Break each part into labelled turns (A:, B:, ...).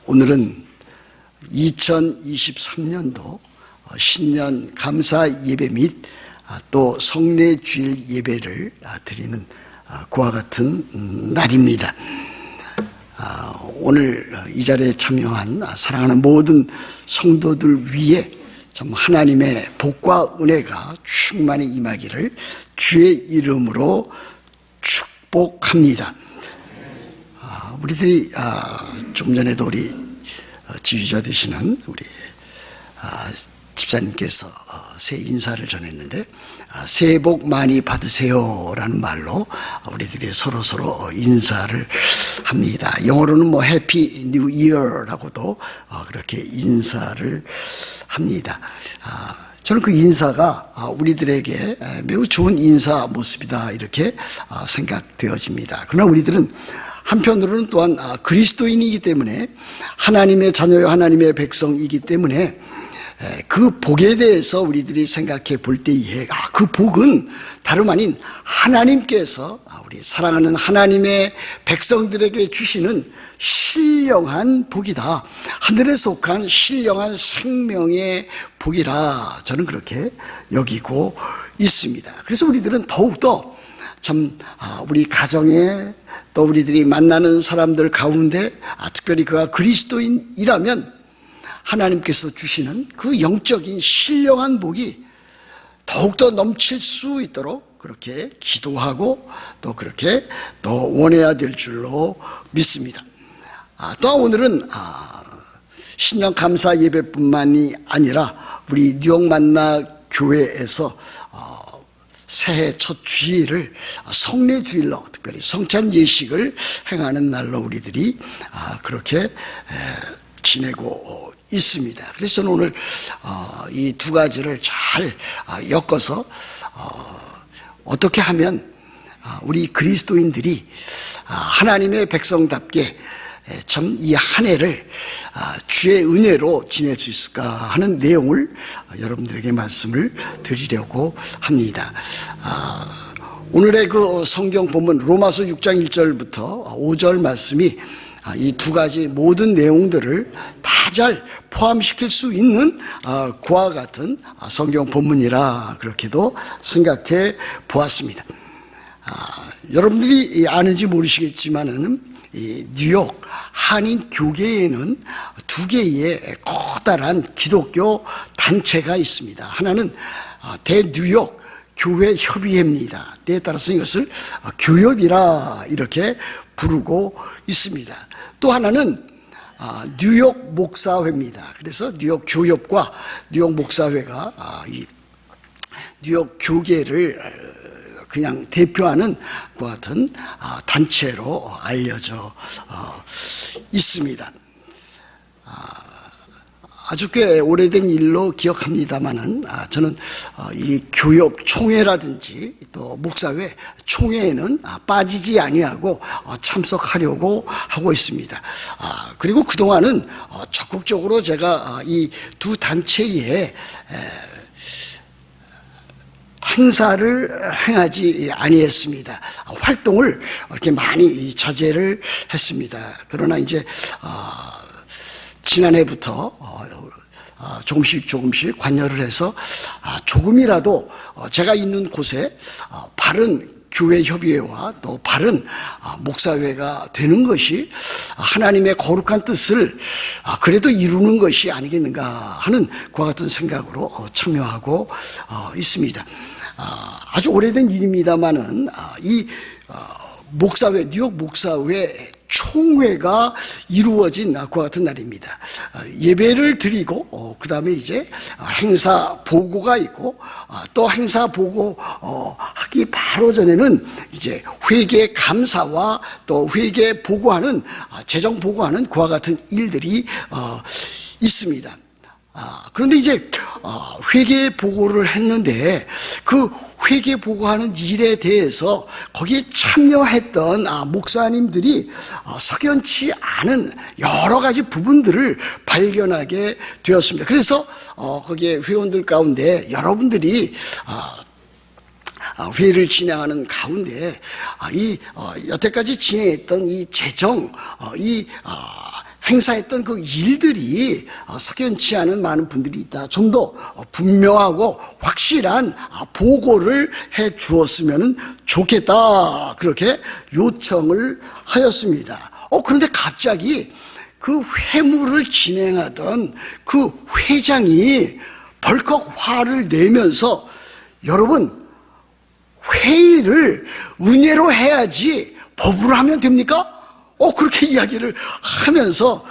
A: 오늘은 2023년도 신년 감사 예배 및 또 성례 주일 예배를 드리는 그와 같은 날입니다. 오늘 이 자리에 참여한 사랑하는 모든 성도들 위에 참 하나님의 복과 은혜가 충만히 임하기를 주의 이름으로 축복합니다. 우리들이 좀 전에도 우리 지휘자 되시는 우리 집사님께서 새해 인사를 전했는데 새해 복 많이 받으세요라는 말로 우리들이 서로 인사를 합니다. 영어로는 뭐 해피 뉴 이어라고도 그렇게 인사를 합니다. 저는 그 인사가 우리들에게 매우 좋은 인사 모습이다 이렇게 생각되어집니다. 그러나 우리들은 한편으로는 또한 그리스도인이기 때문에 하나님의 자녀요 하나님의 백성이기 때문에 그 복에 대해서 우리들이 생각해 볼 때에 그 복은 다름 아닌 하나님께서 우리 사랑하는 하나님의 백성들에게 주시는 신령한 복이다. 하늘에 속한 신령한 생명의 복이라 저는 그렇게 여기고 있습니다. 그래서 우리들은 더욱더 참 우리 가정에 또 우리들이 만나는 사람들 가운데 특별히 그가 그리스도인이라면 하나님께서 주시는 그 영적인 신령한 복이 더욱더 넘칠 수 있도록 그렇게 기도하고 또 그렇게 더 원해야 될 줄로 믿습니다. 또한 오늘은 신년 감사 예배뿐만이 아니라 우리 뉴욕 만나 교회에서 새해 첫 주일을 성례 주일로 특별히 성찬 예식을 행하는 날로 우리들이 그렇게 지내고 있습니다. 그래서 저는 오늘 이 두 가지를 잘 엮어서 어떻게 하면 우리 그리스도인들이 하나님의 백성답게 참 이 한 해를 주의 은혜로 지낼 수 있을까 하는 내용을 여러분들에게 말씀을 드리려고 합니다. 오늘의 그 성경 본문 로마서 6장 1절부터 5절 말씀이 이 두 가지 모든 내용들을 다 잘 포함시킬 수 있는 그와 같은 성경 본문이라 그렇게도 생각해 보았습니다. 여러분들이 아는지 모르시겠지만은 이 뉴욕 한인 교계에는 두 개의 커다란 기독교 단체가 있습니다. 하나는 대뉴욕 교회 협의회입니다. 때에 따라서 이것을 교협이라 이렇게 부르고 있습니다. 또 하나는 뉴욕 목사회입니다. 그래서 뉴욕 교협과 뉴욕 목사회가 이 뉴욕 교계를 그냥 대표하는 그 같은 단체로 알려져 있습니다. 아주 꽤 오래된 일로 기억합니다만은 저는 이 교협 총회라든지 또 목사회 총회에는 빠지지 아니하고 참석하려고 하고 있습니다. 그리고 그동안은 적극적으로 제가 이 두 단체에 행사를 행하지 아니했습니다. 활동을 이렇게 많이 자제를 했습니다. 그러나 이제 지난해부터 조금씩 관여를 해서 조금이라도 제가 있는 곳에 바른 교회 협의회와 또 바른 목사회가 되는 것이 하나님의 거룩한 뜻을 그래도 이루는 것이 아니겠는가 하는 그와 같은 생각으로 참여하고 있습니다. 아주 오래된 일입니다만은 이 목사회 뉴욕 목사회 총회가 이루어진 그와 같은 날입니다. 예배를 드리고 그 다음에 이제 행사 보고가 있고 또 행사 보고 하기 바로 전에는 이제 회계 감사와 또 회계 보고하는 재정 보고하는 그와 같은 일들이 있습니다. 그런데 이제 회계 보고를 했는데 그 회계 보고하는 일에 대해서 거기에 참여했던 목사님들이 석연치 않은 여러 가지 부분들을 발견하게 되었습니다. 그래서 거기에 회원들 가운데 여러분들이 회의를 진행하는 가운데 이 여태까지 진행했던 이 재정 이 행사했던 그 일들이 석연치 않은 많은 분들이 있다. 좀 더 분명하고 확실한 보고를 해 주었으면 좋겠다. 그렇게 요청을 하였습니다. 그런데 갑자기 그 회무를 진행하던 그 회장이 벌컥 화를 내면서 여러분, 회의를 은혜로 해야지 법으로 하면 됩니까? 그렇게 이야기를 하면서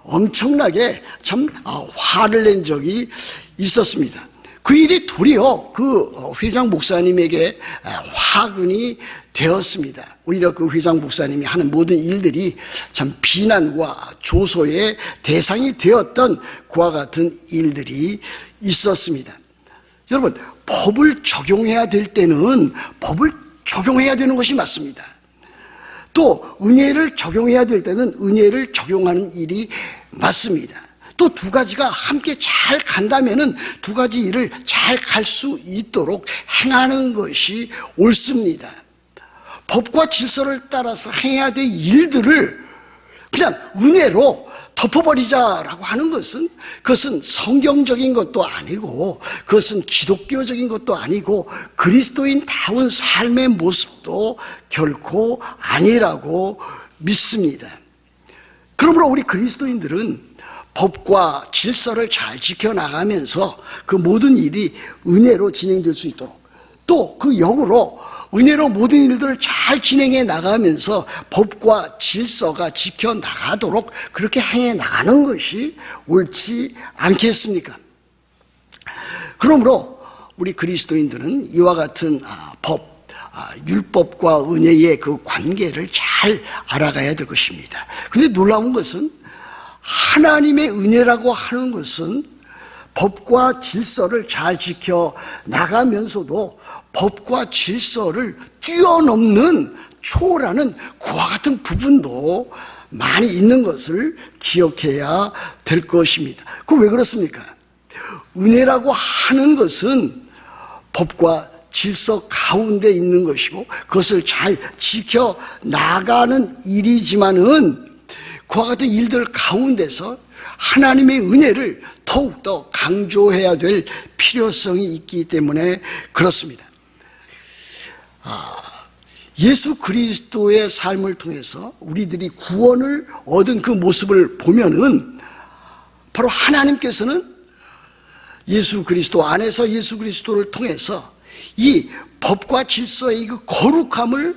A: 엄청나게 참 화를 낸 적이 있었습니다. 그 일이 도리어 그 회장 목사님에게 화근이 되었습니다. 오히려 그 회장 목사님이 하는 모든 일들이 참 비난과 조소의 대상이 되었던 그와 같은 일들이 있었습니다. 여러분, 법을 적용해야 될 때는 법을 적용해야 되는 것이 맞습니다. 또 은혜를 적용해야 될 때는 은혜를 적용하는 일이 맞습니다. 또 두 가지가 함께 잘 간다면은 두 가지 일을 잘 갈 수 있도록 행하는 것이 옳습니다. 법과 질서를 따라서 행해야 될 일들을 그냥 은혜로 덮어버리자라고 하는 것은 그것은 성경적인 것도 아니고 그것은 기독교적인 것도 아니고 그리스도인다운 삶의 모습도 결코 아니라고 믿습니다. 그러므로 우리 그리스도인들은 법과 질서를 잘 지켜나가면서 그 모든 일이 은혜로 진행될 수 있도록 또 그 역으로 은혜로 모든 일들을 잘 진행해 나가면서 법과 질서가 지켜나가도록 그렇게 행해 나가는 것이 옳지 않겠습니까? 그러므로 우리 그리스도인들은 이와 같은 법, 율법과 은혜의 그 관계를 잘 알아가야 될 것입니다. 그런데 놀라운 것은 하나님의 은혜라고 하는 것은 법과 질서를 잘 지켜 나가면서도 법과 질서를 뛰어넘는 초월하는 그와 같은 부분도 많이 있는 것을 기억해야 될 것입니다. 그거 왜 그렇습니까? 은혜라고 하는 것은 법과 질서 가운데 있는 것이고 그것을 잘 지켜 나가는 일이지만은 그와 같은 일들 가운데서 하나님의 은혜를 더욱더 강조해야 될 필요성이 있기 때문에 그렇습니다. 예수 그리스도의 삶을 통해서 우리들이 구원을 얻은 그 모습을 보면은 바로 하나님께서는 예수 그리스도 안에서 예수 그리스도를 통해서 이 법과 질서의 그 거룩함을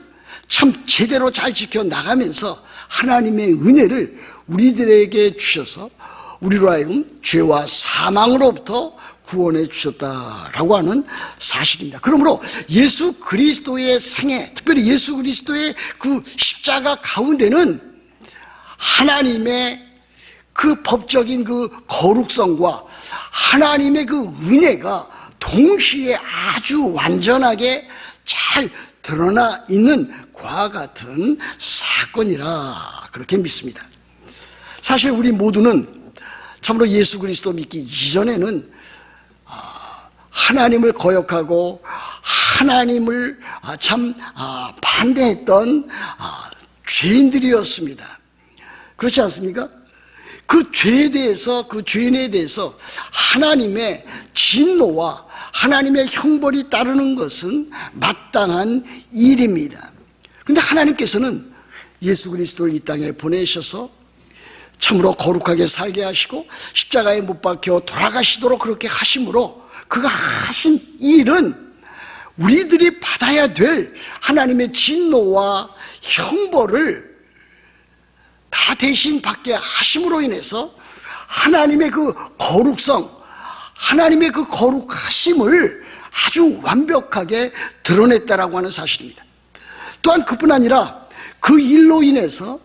A: 참 제대로 잘 지켜 나가면서 하나님의 은혜를 우리들에게 주셔서 우리로 하여금 죄와 사망으로부터 구원해 주셨다라고 하는 사실입니다. 그러므로 예수 그리스도의 생애, 특별히 예수 그리스도의 그 십자가 가운데는 하나님의 그 법적인 그 거룩성과 하나님의 그 은혜가 동시에 아주 완전하게 잘 드러나 있는 그와 같은 사건이라 그렇게 믿습니다. 사실 우리 모두는 참으로 예수 그리스도 믿기 이전에는 하나님을 거역하고 하나님을 참 반대했던 죄인들이었습니다. 그렇지 않습니까? 그 죄에 대해서, 그 죄인에 대해서 하나님의 진노와 하나님의 형벌이 따르는 것은 마땅한 일입니다. 그런데 하나님께서는 예수 그리스도를 이 땅에 보내셔서 참으로 거룩하게 살게 하시고 십자가에 못 박혀 돌아가시도록 그렇게 하심으로 그가 하신 일은 우리들이 받아야 될 하나님의 진노와 형벌을 다 대신 받게 하심으로 인해서 하나님의 그 거룩성, 하나님의 그 거룩하심을 아주 완벽하게 드러냈다라고 하는 사실입니다. 또한 그뿐 아니라 그 일로 인해서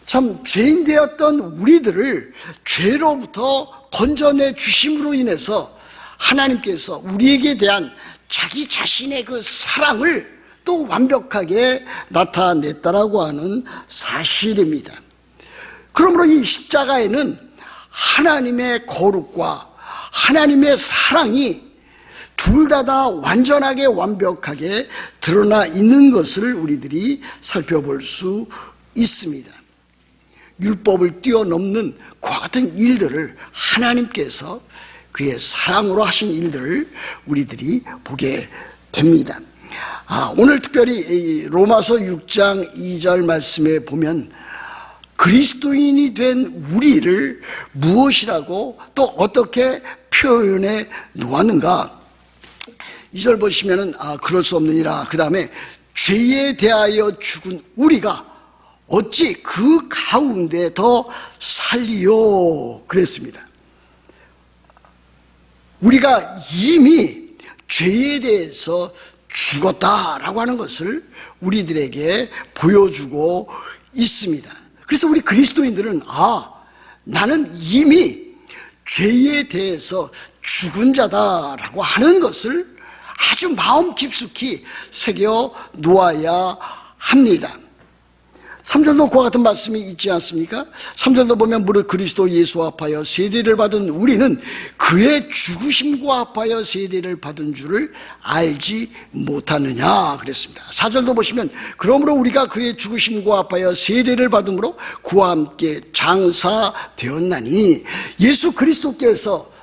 A: 참 죄인 되었던 우리들을 죄로부터 건져내 주심으로 인해서 하나님께서 우리에게 대한 자기 자신의 그 사랑을 또 완벽하게 나타냈다라고 하는 사실입니다. 그러므로 이 십자가에는 하나님의 거룩과 하나님의 사랑이 둘 다 완전하게 완벽하게 드러나 있는 것을 우리들이 살펴볼 수 있습니다. 율법을 뛰어넘는 그와 같은 일들을 하나님께서 그의 사랑으로 하신 일들을 우리들이 보게 됩니다. 오늘 특별히 로마서 6장 2절 말씀에 보면 그리스도인이 된 우리를 무엇이라고 또 어떻게 표현해 놓았는가. 2절 보시면은 그럴 수 없느니라. 그 다음에 죄에 대하여 죽은 우리가 어찌 그 가운데 더 살리요 그랬습니다. 우리가 이미 죄에 대해서 죽었다라고 하는 것을 우리들에게 보여주고 있습니다. 그래서 우리 그리스도인들은 나는 이미 죄에 대해서 죽은 자다라고 하는 것을 아주 마음 깊숙이 새겨 놓아야 합니다. 3절도 그와 같은 말씀이 있지 않습니까? 3절도 보면 무릇 그리스도 예수와 합하여 세례를 받은 우리는 그의 죽으심과 합하여 세례를 받은 줄을 알지 못하느냐 그랬습니다. 4절도 보시면 그러므로 우리가 그의 죽으심과 합하여 세례를 받음으로 그와 함께 장사되었나니 예수 그리스도께서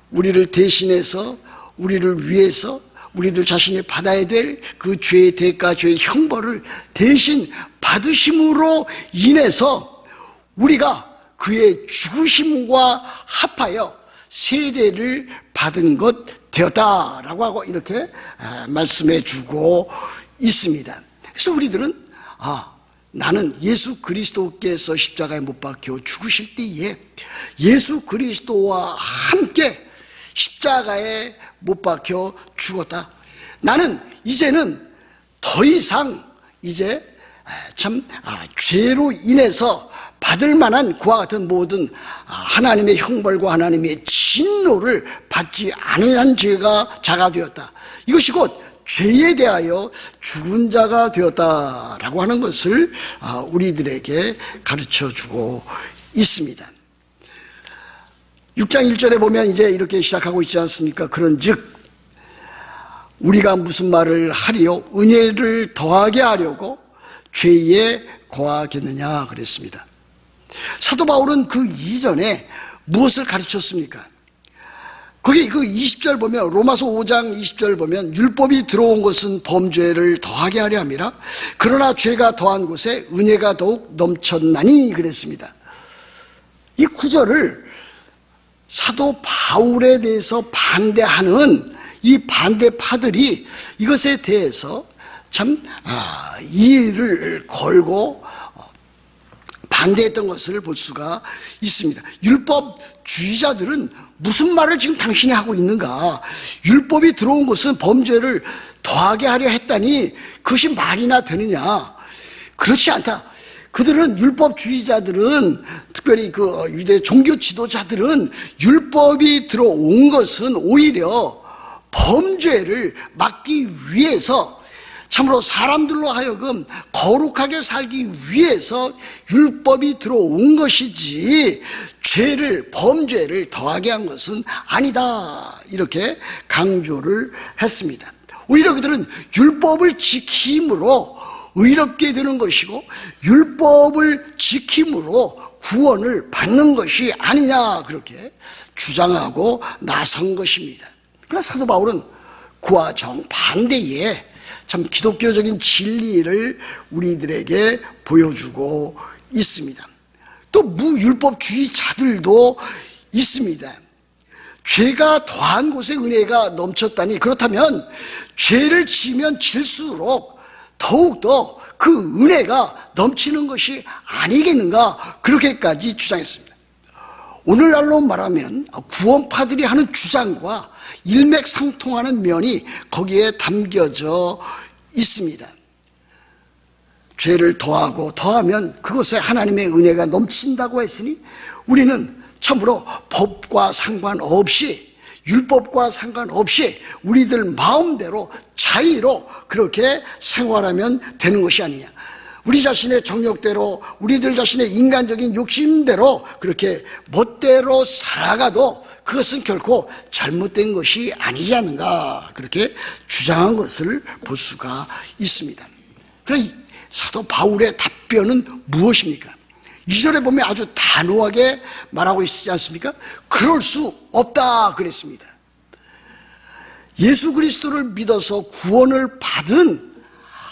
A: 우리를 대신해서 우리를 위해서 우리들 자신이 받아야 될 그 죄의 대가, 죄의 형벌을 대신 받으심으로 인해서 우리가 그의 죽으심과 합하여 세례를 받은 것 되었다라고 하고 이렇게 말씀해 주고 있습니다. 그래서 우리들은 나는 예수 그리스도께서 십자가에 못 박혀 죽으실 때에 예수 그리스도와 함께 십자가에 못 박혀 죽었다. 나는 이제는 더 이상 이제 죄로 인해서 받을 만한 그와 같은 모든 하나님의 형벌과 하나님의 진노를 받지 않은 자가 되었다. 이것이 곧 죄에 대하여 죽은 자가 되었다라고 하는 것을 우리들에게 가르쳐주고 있습니다. 6장 1절에 보면 이제 이렇게 시작하고 있지 않습니까? 그런즉 우리가 무슨 말을 하리요? 은혜를 더하게 하려고 죄에 거하겠느냐 그랬습니다. 사도 바울은 그 이전에 무엇을 가르쳤습니까? 거기 그 20절 보면 로마서 5장 20절 보면 율법이 들어온 것은 범죄를 더하게 하려 함이라 그러나 죄가 더한 곳에 은혜가 더욱 넘쳤나니 그랬습니다. 이 구절을 사도 바울에 대해서 반대하는 이 반대파들이 이것에 대해서 참 이의를 걸고 반대했던 것을 볼 수가 있습니다. 율법주의자들은 무슨 말을 지금 당신이 하고 있는가? 율법이 들어온 것은 범죄를 더하게 하려 했다니 그것이 말이나 되느냐? 그렇지 않다. 그들은 율법주의자들은 특별히 그 유대 종교 지도자들은 율법이 들어온 것은 오히려 범죄를 막기 위해서 참으로 사람들로 하여금 거룩하게 살기 위해서 율법이 들어온 것이지 범죄를 더하게 한 것은 아니다 이렇게 강조를 했습니다. 오히려 그들은 율법을 지킴으로 의롭게 되는 것이고 율법을 지킴으로 구원을 받는 것이 아니냐 그렇게 주장하고 나선 것입니다. 그러나 사도 바울은 그와 정반대에 참 기독교적인 진리를 우리들에게 보여주고 있습니다. 또 무율법주의자들도 있습니다. 죄가 더한 곳에 은혜가 넘쳤다니 그렇다면 죄를 지면 질수록 더욱더 그 은혜가 넘치는 것이 아니겠는가 그렇게까지 주장했습니다. 오늘날로 말하면 구원파들이 하는 주장과 일맥상통하는 면이 거기에 담겨져 있습니다. 죄를 더하면 그것에 하나님의 은혜가 넘친다고 했으니 우리는 참으로 법과 상관없이 율법과 상관없이 우리들 마음대로 자의로 그렇게 생활하면 되는 것이 아니냐. 우리 자신의 정욕대로 우리들 자신의 인간적인 욕심대로 그렇게 멋대로 살아가도 그것은 결코 잘못된 것이 아니지 않는가 그렇게 주장한 것을 볼 수가 있습니다. 그러나 사도 바울의 답변은 무엇입니까? 2절에 보면 아주 단호하게 말하고 있지 않습니까? 그럴 수 없다 그랬습니다. 예수 그리스도를 믿어서 구원을 받은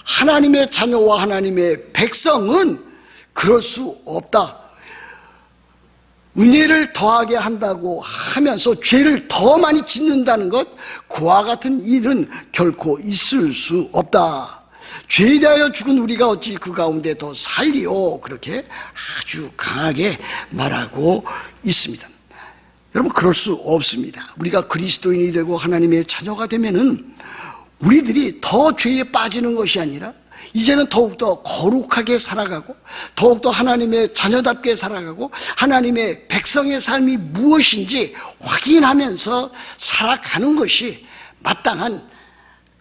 A: 하나님의 자녀와 하나님의 백성은 그럴 수 없다. 은혜를 더하게 한다고 하면서 죄를 더 많이 짓는다는 것, 그와 같은 일은 결코 있을 수 없다. 죄에 대하여 죽은 우리가 어찌 그 가운데 더 살리오. 그렇게 아주 강하게 말하고 있습니다. 여러분, 그럴 수 없습니다. 우리가 그리스도인이 되고 하나님의 자녀가 되면은 우리들이 더 죄에 빠지는 것이 아니라 이제는 더욱더 거룩하게 살아가고 더욱더 하나님의 자녀답게 살아가고 하나님의 백성의 삶이 무엇인지 확인하면서 살아가는 것이 마땅한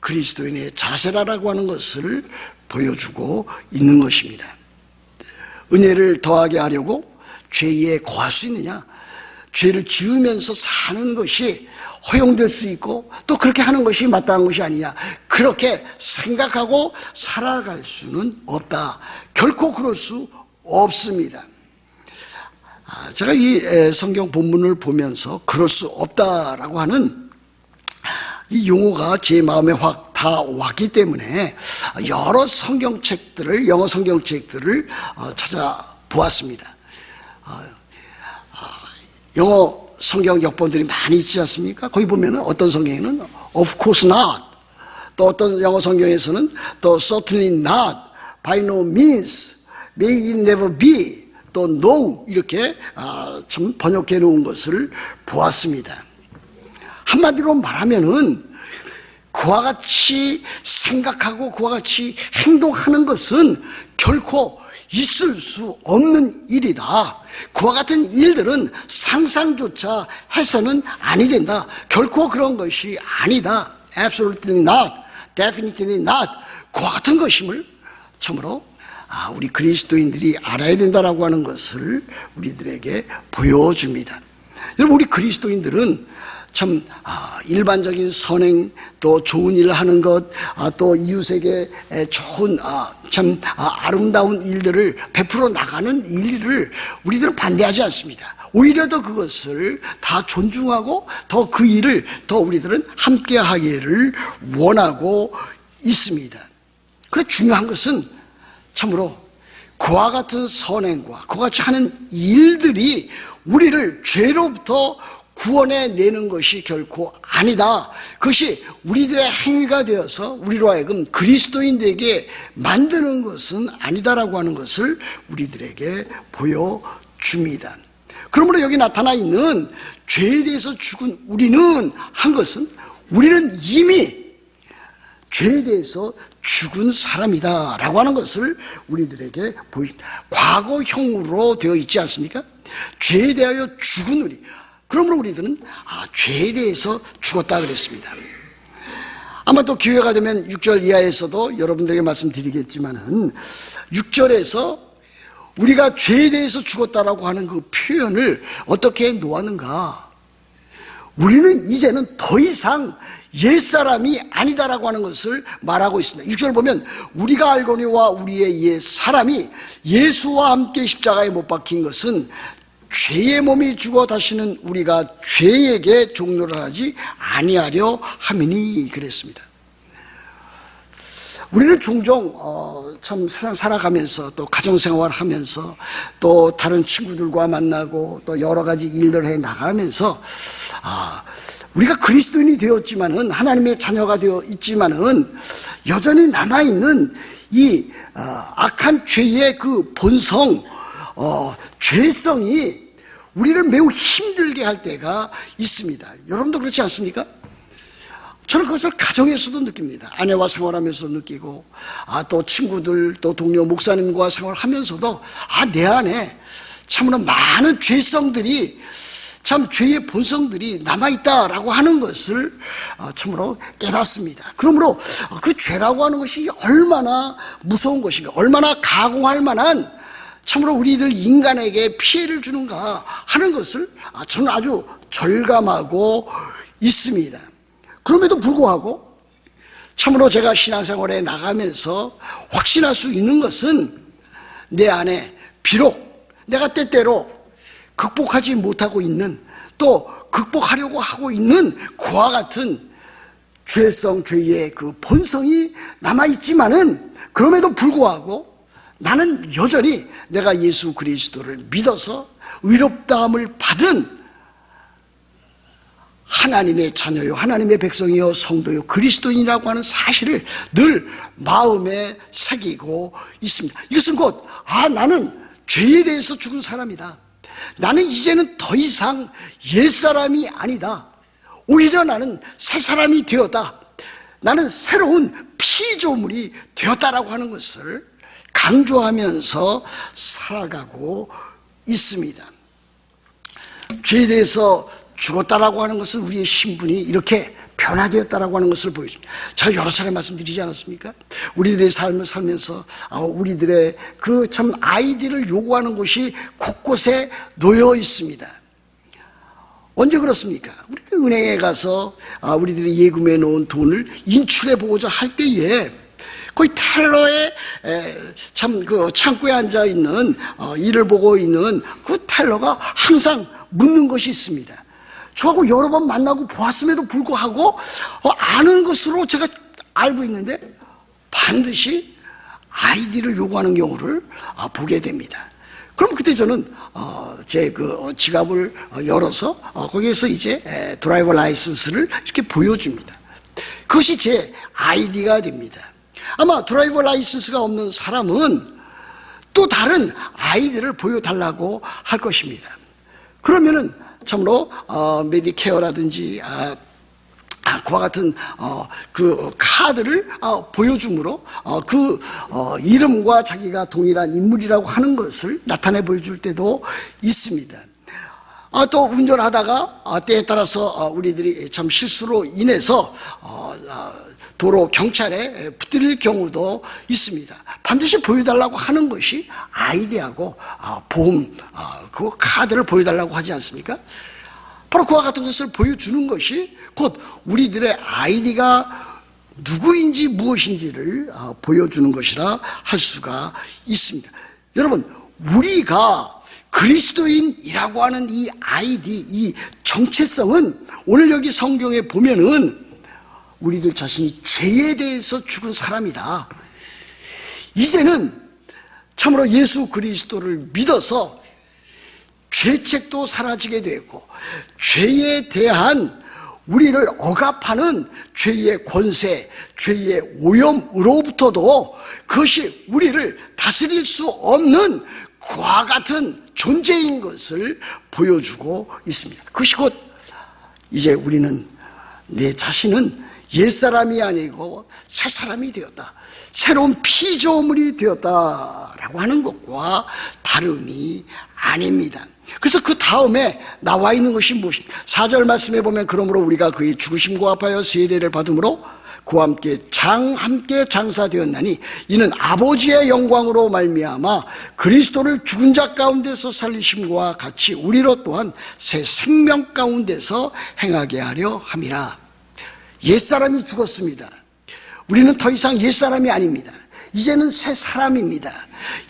A: 그리스도인의 자세라고 하는 것을 보여주고 있는 것입니다. 은혜를 더하게 하려고 죄에 거할 수 있느냐? 죄를 지으면서 사는 것이 허용될 수 있고 또 그렇게 하는 것이 마땅한 것이 아니냐, 그렇게 생각하고 살아갈 수는 없다. 결코 그럴 수 없습니다. 제가 이 성경 본문을 보면서 그럴 수 없다라고 하는 이 용어가 제 마음에 확 다 왔기 때문에 여러 성경책들을, 영어 성경책들을 찾아보았습니다. 영어 성경 역본들이 많이 있지 않습니까? 거기 보면은 어떤 성경에는 of course not, 또 어떤 영어 성경에서는 또 certainly not, by no means, may it never be, 또 no, 이렇게 참 번역해 놓은 것을 보았습니다. 한마디로 말하면은 그와 같이 생각하고 그와 같이 행동하는 것은 결코 있을 수 없는 일이다. 그와 같은 일들은 상상조차 해서는 아니 된다. 결코 그런 것이 아니다. Absolutely not, definitely not. 그와 같은 것임을 참으로 우리 그리스도인들이 알아야 된다라고 하는 것을 우리들에게 보여줍니다. 여러분, 우리 그리스도인들은 참 일반적인 선행, 또 좋은 일을 하는 것, 또 이웃에게 좋은 참 아름다운 일들을 베풀어 나가는 일을 우리들은 반대하지 않습니다. 오히려 더 그것을 다 존중하고 더 그 일을 더 우리들은 함께 하기를 원하고 있습니다. 그래, 중요한 것은 참으로 그와 같은 선행과 그와 같이 하는 일들이 우리를 죄로부터 구원해내는 것이 결코 아니다. 그것이 우리들의 행위가 되어서 우리로 하여금 그리스도인 되게 만드는 것은 아니다라고 하는 것을 우리들에게 보여줍니다. 그러므로 여기 나타나 있는 죄에 대해서 죽은 우리는 한 것은 우리는 이미 죄에 대해서 죽은 사람이다 라고 하는 것을 우리들에게 보여줍니다. 과거형으로 되어 있지 않습니까? 죄에 대하여 죽은 우리, 그러므로 우리들은 죄에 대해서 죽었다 그랬습니다. 아마 또 기회가 되면 6절 이하에서도 여러분들에게 말씀드리겠지만은 6절에서 우리가 죄에 대해서 죽었다라고 하는 그 표현을 어떻게 놓았는가? 우리는 이제는 더 이상 옛사람이 아니다라고 하는 것을 말하고 있습니다. 6절 보면 우리가 알거니와 우리의 옛사람이 예수와 함께 십자가에 못 박힌 것은 죄의 몸이 죽어 다시는 우리가 죄에게 종노를 하지 아니하려 함이니 그랬습니다. 우리는 종종 참 세상 살아가면서 또 가정생활 하면서 또 다른 친구들과 만나고 또 여러 가지 일들을 해 나가면서 우리가 그리스도인이 되었지만은 하나님의 자녀가 되어 있지만은 여전히 남아있는 이 악한 죄의 그 본성, 죄성이 우리를 매우 힘들게 할 때가 있습니다. 여러분도 그렇지 않습니까? 저는 그것을 가정에서도 느낍니다. 아내와 생활하면서도 느끼고, 또 친구들, 또 동료 목사님과 생활하면서도, 내 안에 참으로 많은 죄성들이, 참 죄의 본성들이 남아있다라고 하는 것을 참으로 깨닫습니다. 그러므로 그 죄라고 하는 것이 얼마나 무서운 것인가, 얼마나 가공할 만한 참으로 우리들 인간에게 피해를 주는가 하는 것을 저는 아주 절감하고 있습니다. 그럼에도 불구하고 참으로 제가 신앙생활에 나가면서 확신할 수 있는 것은 내 안에 비록 내가 때때로 극복하지 못하고 있는, 또 극복하려고 하고 있는 그와 같은 죄성, 죄의 그 본성이 남아있지만은 그럼에도 불구하고 나는 여전히 내가 예수 그리스도를 믿어서 의롭다함을 받은 하나님의 자녀요, 하나님의 백성이요, 성도요, 그리스도인이라고 하는 사실을 늘 마음에 새기고 있습니다. 이것은 곧 나는 죄에 대해서 죽은 사람이다. 나는 이제는 더 이상 옛사람이 아니다. 오히려 나는 새 사람이 되었다. 나는 새로운 피조물이 되었다라고 하는 것을 강조하면서 살아가고 있습니다. 죄에 대해서 죽었다라고 하는 것은 우리의 신분이 이렇게 변화되었다라고 하는 것을 보여줍니다. 제가 여러 차례 말씀드리지 않았습니까? 우리들의 삶을 살면서 우리들의 그 참 아이디를 요구하는 것이 곳곳에 놓여 있습니다. 언제 그렇습니까? 우리들 은행에 가서 우리들이 예금해 놓은 돈을 인출해 보고자 할 때에 거의 텔러에 참 그 창고에 앉아 있는 일을 보고 있는 그 텔러가 항상 묻는 것이 있습니다. 저하고 여러 번 만나고 보았음에도 불구하고 아는 것으로 제가 알고 있는데 반드시 아이디를 요구하는 경우를 보게 됩니다. 그럼 그때 저는 제 그 지갑을 열어서 거기에서 이제 드라이버 라이선스를 이렇게 보여줍니다. 그것이 제 아이디가 됩니다. 아마 드라이버 라이선스가 없는 사람은 또 다른 아이디를 보여달라고 할 것입니다. 그러면은 참으로 메디케어라든지 그와 같은 그 카드를 보여줌으로 그 이름과 자기가 동일한 인물이라고 하는 것을 나타내 보여줄 때도 있습니다. 또 운전하다가 때에 따라서 우리들이 참 실수로 인해서 도로 경찰에 붙들릴 경우도 있습니다. 반드시 보여달라고 하는 것이 아이디하고 보험 그 카드를 보여달라고 하지 않습니까? 바로 그와 같은 것을 보여주는 것이 곧 우리들의 아이디가 누구인지 무엇인지를 보여주는 것이라 할 수가 있습니다. 여러분, 우리가 그리스도인이라고 하는 이 아이디, 이 정체성은 오늘 여기 성경에 보면은 우리들 자신이 죄에 대해서 죽은 사람이다. 이제는 참으로 예수 그리스도를 믿어서 죄책도 사라지게 되고 죄에 대한 우리를 억압하는 죄의 권세, 죄의 오염으로부터도 그것이 우리를 다스릴 수 없는 그와 같은 존재인 것을 보여주고 있습니다. 그것이 곧 이제 우리는 내 자신은 옛사람이 아니고 새사람이 되었다, 새로운 피조물이 되었다라고 하는 것과 다름이 아닙니다. 그래서 그 다음에 나와 있는 것이 무엇입니까? 4절 말씀에 보면 그러므로 우리가 그의 죽으심과 합하여 세례를 받음으로 그와 함께 장사되었나니 이는 아버지의 영광으로 말미암아 그리스도를 죽은 자 가운데서 살리심과 같이 우리로 또한 새 생명 가운데서 행하게 하려 함이라. 옛사람이 죽었습니다. 우리는 더 이상 옛사람이 아닙니다. 이제는 새 사람입니다.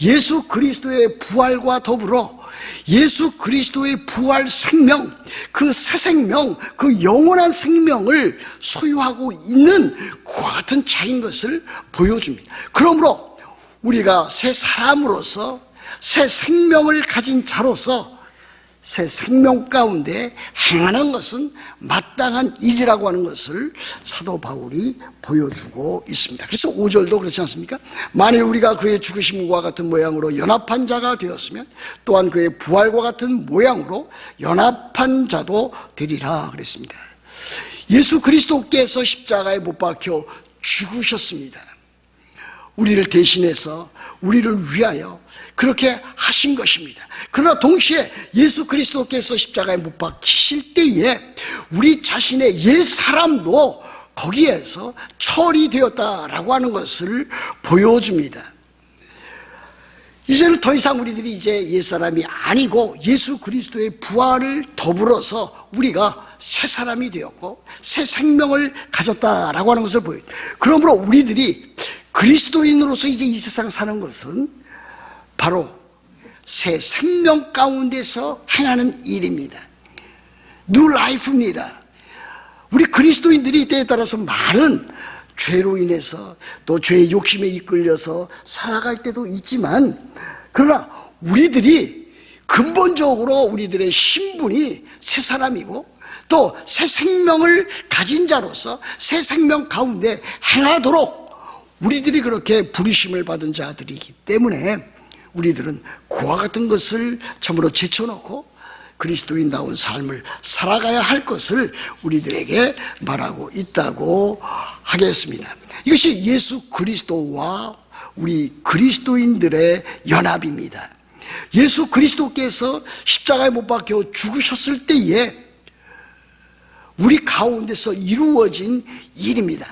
A: 예수 그리스도의 부활과 더불어 예수 그리스도의 부활 생명, 그 새 생명, 그 영원한 생명을 소유하고 있는 그와 같은 자인 것을 보여줍니다. 그러므로 우리가 새 사람으로서 새 생명을 가진 자로서 새 생명 가운데 행하는 것은 마땅한 일이라고 하는 것을 사도 바울이 보여주고 있습니다. 그래서 5절도 그렇지 않습니까? 만일 우리가 그의 죽으심과 같은 모양으로 연합한 자가 되었으면 또한 그의 부활과 같은 모양으로 연합한 자도 되리라 그랬습니다. 예수 그리스도께서 십자가에 못 박혀 죽으셨습니다. 우리를 대신해서 우리를 위하여 그렇게 하신 것입니다. 그러나 동시에 예수 그리스도께서 십자가에 못 박히실 때에 우리 자신의 옛 사람도 거기에서 처리되었다라고 하는 것을 보여줍니다. 이제는 더 이상 우리들이 이제 옛 사람이 아니고 예수 그리스도의 부활을 더불어서 우리가 새 사람이 되었고 새 생명을 가졌다라고 하는 것을 보여줍니다. 그러므로 우리들이 그리스도인으로서 이제 이 세상 사는 것은 바로 새 생명 가운데서 행하는 일입니다. 뉴 라이프입니다. 우리 그리스도인들이 때에 따라서 많은 죄로 인해서 또 죄의 욕심에 이끌려서 살아갈 때도 있지만, 그러나 우리들이 근본적으로 우리들의 신분이 새 사람이고 또 새 생명을 가진 자로서 새 생명 가운데 행하도록 우리들이 그렇게 부르심을 받은 자들이기 때문에 우리들은 그와 같은 것을 참으로 제쳐놓고 그리스도인다운 삶을 살아가야 할 것을 우리들에게 말하고 있다고 하겠습니다. 이것이 예수 그리스도와 우리 그리스도인들의 연합입니다. 예수 그리스도께서 십자가에 못 박혀 죽으셨을 때에 우리 가운데서 이루어진 일입니다.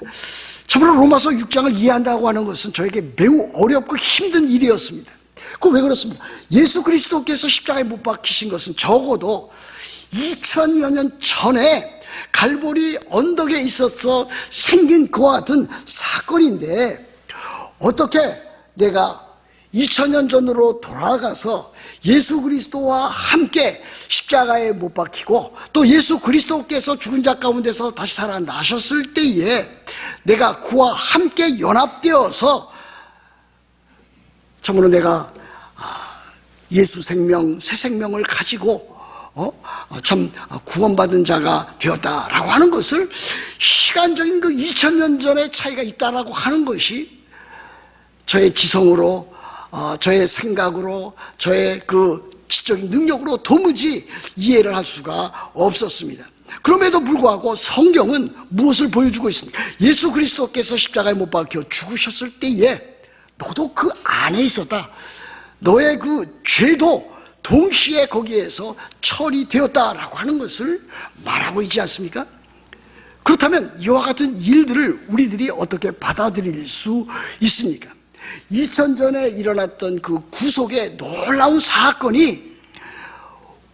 A: 참으로 로마서 6장을 이해한다고 하는 것은 저에게 매우 어렵고 힘든 일이었습니다. 그 왜 그렇습니까? 예수 그리스도께서 십자가에 못 박히신 것은 적어도 2000여 년 전에 갈보리 언덕에 있어서 생긴 그와 같은 사건인데, 어떻게 내가 2000년 전으로 돌아가서 예수 그리스도와 함께 십자가에 못 박히고 또 예수 그리스도께서 죽은 자 가운데서 다시 살아나셨을 때에 내가 그와 함께 연합되어서 참으로 내가 예수 생명, 새 생명을 가지고 참 구원받은 자가 되었다라고 하는 것을, 시간적인 그 2000년 전의 차이가 있다라고 하는 것이 저의 지성으로, 저의 생각으로, 저의 그 지적인 능력으로 도무지 이해를 할 수가 없었습니다. 그럼에도 불구하고 성경은 무엇을 보여주고 있습니까? 예수 그리스도께서 십자가에 못 박혀 죽으셨을 때에 너도 그 안에 있었다. 너의 그 죄도 동시에 거기에서 처리되었다라고 하는 것을 말하고 있지 않습니까? 그렇다면 이와 같은 일들을 우리들이 어떻게 받아들일 수 있습니까? 2000 전에 일어났던 그 구속의 놀라운 사건이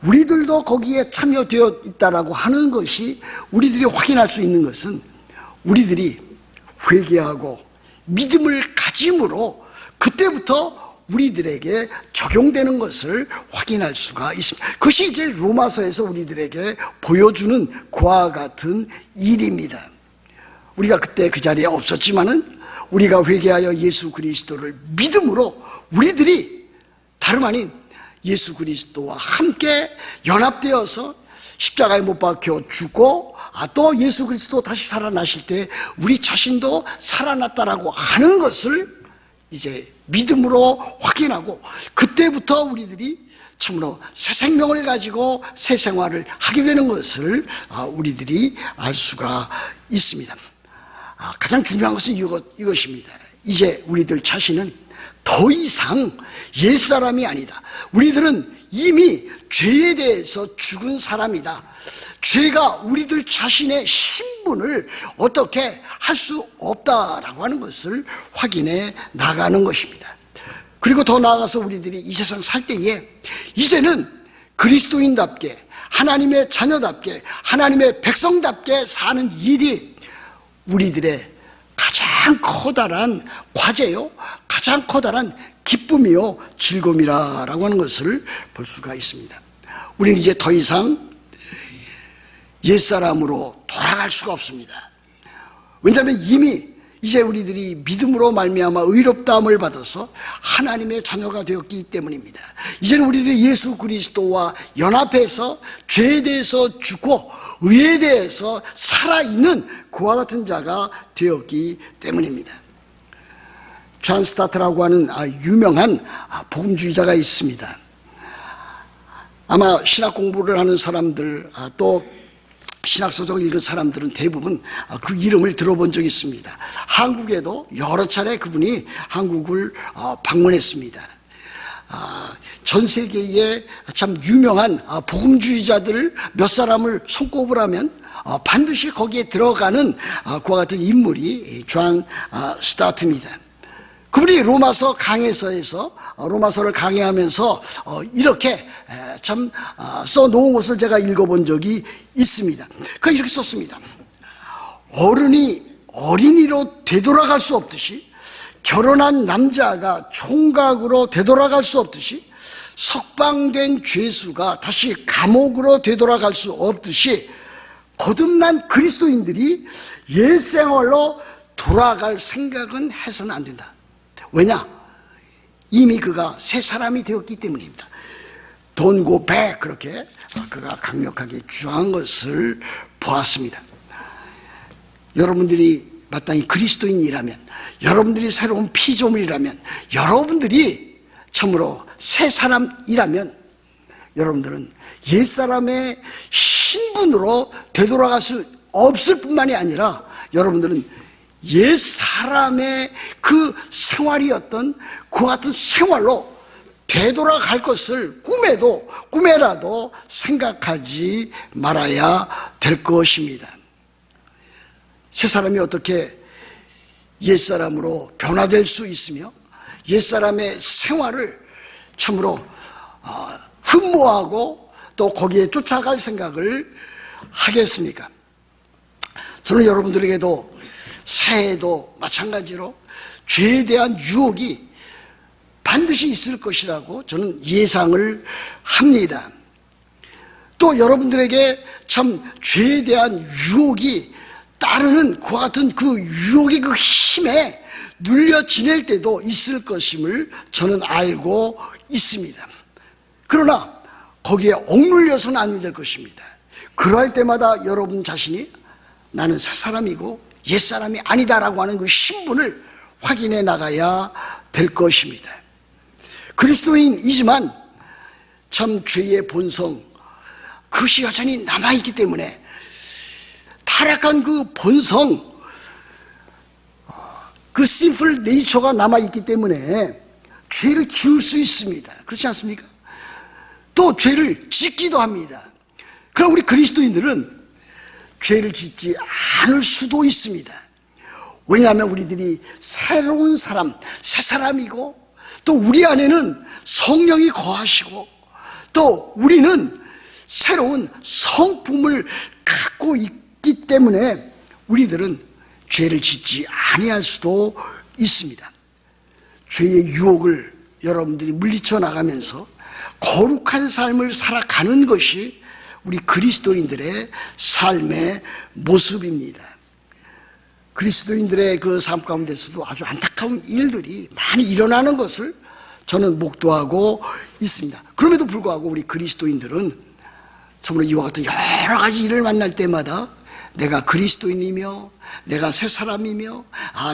A: 우리들도 거기에 참여되어 있다라고 하는 것이, 우리들이 확인할 수 있는 것은 우리들이 회개하고 믿음을 가짐으로 그때부터 우리들에게 적용되는 것을 확인할 수가 있습니다. 그것이 이제 로마서에서 우리들에게 보여주는 그와 같은 일입니다. 우리가 그때 그 자리에 없었지만은 우리가 회개하여 예수 그리스도를 믿음으로 우리들이 다름 아닌 예수 그리스도와 함께 연합되어서 십자가에 못 박혀 죽고 또 예수 그리스도 다시 살아나실 때 우리 자신도 살아났다라고 하는 것을 이제 믿음으로 확인하고, 그때부터 우리들이 참으로 새 생명을 가지고 새 생활을 하게 되는 것을 우리들이 알 수가 있습니다. 가장 중요한 것은 이것입니다. 이제 우리들 자신은 더 이상 옛사람이 아니다. 우리들은 이미 죄에 대해서 죽은 사람이다. 죄가 우리들 자신의 신분을 어떻게 할 수 없다라고 하는 것을 확인해 나가는 것입니다. 그리고 더 나아가서 우리들이 이 세상 살 때에 이제는 그리스도인답게, 하나님의 자녀답게, 하나님의 백성답게 사는 일이 우리들의 가장 커다란 과제요, 가장 커다란 기쁨이요 즐거움이라고 하는 것을 볼 수가 있습니다. 우리는 이제 더 이상 옛사람으로 돌아갈 수가 없습니다. 왜냐하면 이미 이제 우리들이 믿음으로 말미암아 의롭다함을 받아서 하나님의 자녀가 되었기 때문입니다. 이제는 우리들이 예수 그리스도와 연합해서 죄에 대해서 죽고 의에 대해서 살아있는 그와 같은 자가 되었기 때문입니다. 존 스타트라고 하는 유명한 복음주의자가 있습니다. 아마 신학 공부를 하는 사람들, 또 신학서적을 읽은 사람들은 대부분 그 이름을 들어본 적이 있습니다. 한국에도 여러 차례 그분이 한국을 방문했습니다. 전 세계에 참 유명한 복음주의자들 몇 사람을 손꼽으라면 반드시 거기에 들어가는 그와 같은 인물이 존 스타트입니다. 그분이 로마서 강해서에서 로마서를 강해하면서 이렇게 참 써놓은 것을 제가 읽어본 적이 있습니다. 그 이렇게 썼습니다. 어른이 어린이로 되돌아갈 수 없듯이, 결혼한 남자가 총각으로 되돌아갈 수 없듯이, 석방된 죄수가 다시 감옥으로 되돌아갈 수 없듯이 거듭난 그리스도인들이 옛 생활로 돌아갈 생각은 해서는 안 된다. 왜냐? 이미 그가 새 사람이 되었기 때문입니다. Don't go back, 그렇게 그가 강력하게 주장한 것을 보았습니다. 여러분들이 마땅히 그리스도인이라면, 여러분들이 새로운 피조물이라면, 여러분들이 참으로 새 사람이라면 여러분들은 옛사람의 신분으로 되돌아갈 수 없을 뿐만이 아니라 여러분들은 옛사람의 그 생활이었던 그와 같은 생활로 되돌아갈 것을 꿈에라도 생각하지 말아야 될 것입니다. 새 사람이 어떻게 옛사람으로 변화될 수 있으며 옛사람의 생활을 참으로 흠모하고 또 거기에 쫓아갈 생각을 하겠습니까? 저는 여러분들에게도 새해에도 마찬가지로 죄에 대한 유혹이 반드시 있을 것이라고 저는 예상을 합니다. 또 여러분들에게 참 죄에 대한 유혹이 따르는 그와 같은 그 유혹의 그 힘에 눌려 지낼 때도 있을 것임을 저는 알고 있습니다. 그러나 거기에 억눌려서는 안 될 것입니다. 그럴 때마다 여러분 자신이 나는 새 사람이고 옛 사람이 아니다라고 하는 그 신분을 확인해 나가야 될 것입니다. 그리스도인이지만 참 죄의 본성, 그것이 여전히 남아있기 때문에 타락한 그 본성, 그 sinful nature가 남아있기 때문에 죄를 지을 수 있습니다. 그렇지 않습니까? 또 죄를 짓기도 합니다. 그럼 우리 그리스도인들은 죄를 짓지 않을 수도 있습니다. 왜냐하면 우리들이 새로운 사람, 새 사람이고 또 우리 안에는 성령이 거하시고 또 우리는 새로운 성품을 갖고 있기 때문에 우리들은 죄를 짓지 아니할 수도 있습니다. 죄의 유혹을 여러분들이 물리쳐 나가면서 거룩한 삶을 살아가는 것이 우리 그리스도인들의 삶의 모습입니다. 그리스도인들의 그 삶 가운데서도 아주 안타까운 일들이 많이 일어나는 것을 저는 목도하고 있습니다. 그럼에도 불구하고 우리 그리스도인들은 참으로 이와 같은 여러 가지 일을 만날 때마다 내가 그리스도인이며 내가 새 사람이며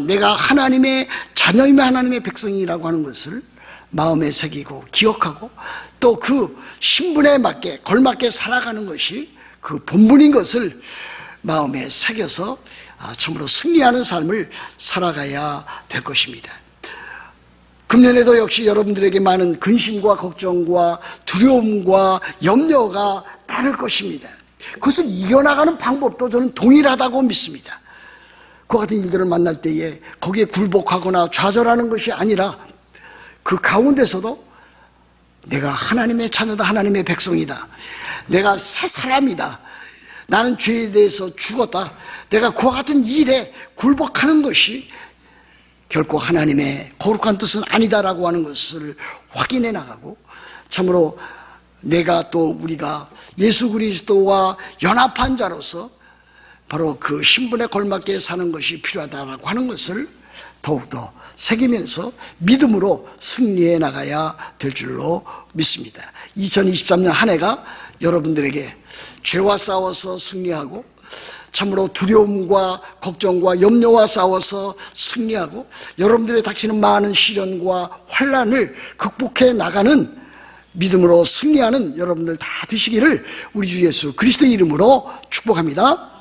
A: 내가 하나님의 자녀이며 하나님의 백성이라고 하는 것을 마음에 새기고 기억하고 또 그 신분에 맞게 걸맞게 살아가는 것이 그 본분인 것을 마음에 새겨서 참으로 승리하는 삶을 살아가야 될 것입니다. 금년에도 역시 여러분들에게 많은 근심과 걱정과 두려움과 염려가 따를 것입니다. 그것을 이겨나가는 방법도 저는 동일하다고 믿습니다. 그와 같은 일들을 만날 때에 거기에 굴복하거나 좌절하는 것이 아니라 그 가운데서도 내가 하나님의 자녀다, 하나님의 백성이다, 내가 새 사람이다, 나는 죄에 대해서 죽었다, 내가 그와 같은 일에 굴복하는 것이 결코 하나님의 거룩한 뜻은 아니다라고 하는 것을 확인해 나가고 참으로 내가 또 우리가 예수 그리스도와 연합한 자로서 바로 그 신분에 걸맞게 사는 것이 필요하다라고 하는 것을 더욱더 새기면서 믿음으로 승리해 나가야 될 줄로 믿습니다. 2023년 한 해가 여러분들에게 죄와 싸워서 승리하고 참으로 두려움과 걱정과 염려와 싸워서 승리하고 여러분들의 닥치는 많은 시련과 환난을 극복해 나가는 믿음으로 승리하는 여러분들 다 되시기를 우리 주 예수 그리스도의 이름으로 축복합니다.